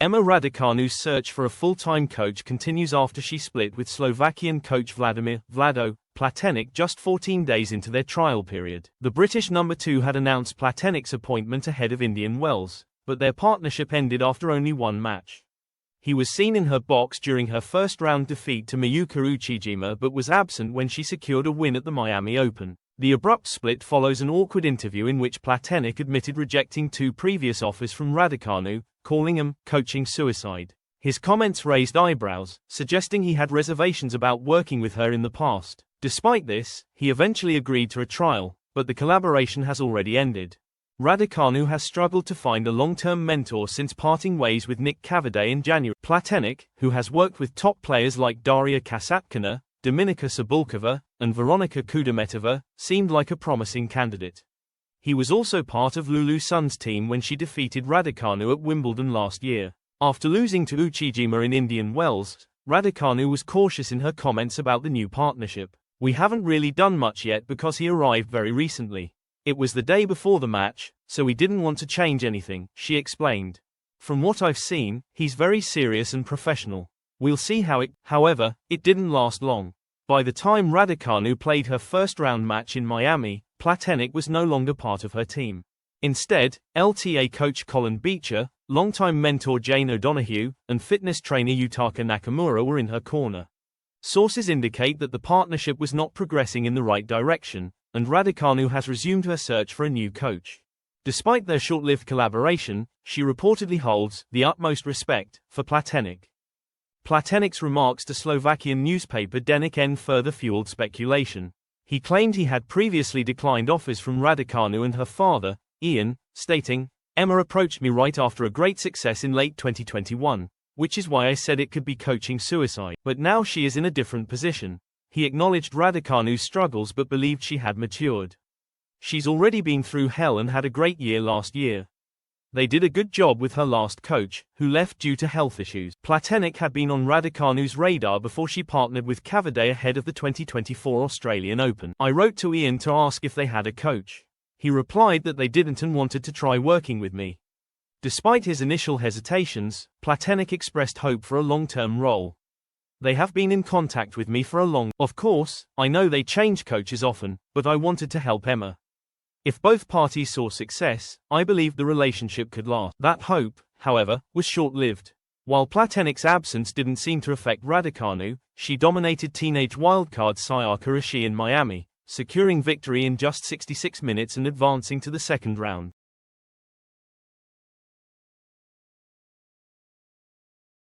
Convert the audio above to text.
Emma Raducanu's search for a full-time coach continues after she split with Slovakian coach Vladimir Platenik just 14 days into their trial period. The British number 2 had announced Platenik's appointment ahead of Indian Wells, but their partnership ended after only one match. He was seen in her box during her first-round defeat to Mayuka Uchijima but was absent when she secured a win at the Miami Open. The abrupt split follows an awkward interview in which Platenik admitted rejecting 2 previous offers from Raducanu, calling them coaching suicide. His comments raised eyebrows, suggesting he had reservations about working with her in the past. Despite this, he eventually agreed to a trial, but the collaboration has already ended. Raducanu has struggled to find a long-term mentor since parting ways with Nick Cavaday in January. Platenik, who has worked with top players like Daria Kasatkina, Dominika Cebulkova, and Veronika Kudermetova, seemed like a promising candidate. He was also part of Lulu Sun's team when she defeated Raducanu at Wimbledon last year. After losing to Uchijima in Indian Wells, Raducanu was cautious in her comments about the new partnership. "We haven't really done much yet because he arrived very recently. It was the day before the match, so we didn't want to change anything," she explained. "From what I've seen, he's very serious and professional. We'll see how it." However, it didn't last long. By the time Raducanu played her first-round match in Miami, Platenik was no longer part of her team. Instead, LTA coach Colin Beecher, longtime mentor Jane O'Donoghue, and fitness trainer Yutaka Nakamura were in her corner. Sources indicate that the partnership was not progressing in the right direction, and Raducanu has resumed her search for a new coach. Despite their short-lived collaboration, she reportedly holds the utmost respect for Platenik. Platenik's remarks to Slovakian newspaper Denik N further fueled speculation. He claimed he had previously declined offers from Raducanu and her father, Ian, stating, "Emma approached me right after a great success in late 2021, which is why I said it could be coaching suicide. But now she is in a different position." He acknowledged Raducanu's struggles but believed she had matured. "She's already been through hell and had a great year last year. They did a good job with her last coach, who left due to health issues." Platenik had been on Raducanu's radar before she partnered with Cavaday ahead of the 2024 Australian Open. "I wrote to Ian to ask if they had a coach. He replied that they didn't and wanted to try working with me." Despite his initial hesitations, Platenik expressed hope for a long-term role. "They have been in contact with me for a long. Of course, I know they change coaches often, but I wanted to help Emma. If both parties saw success, I believed the relationship could last." That hope, however, was short-lived. While Platenik's absence didn't seem to affect Raducanu, she dominated teenage wildcard Sayaka Ishii in Miami, securing victory in just 66 minutes and advancing to the second round.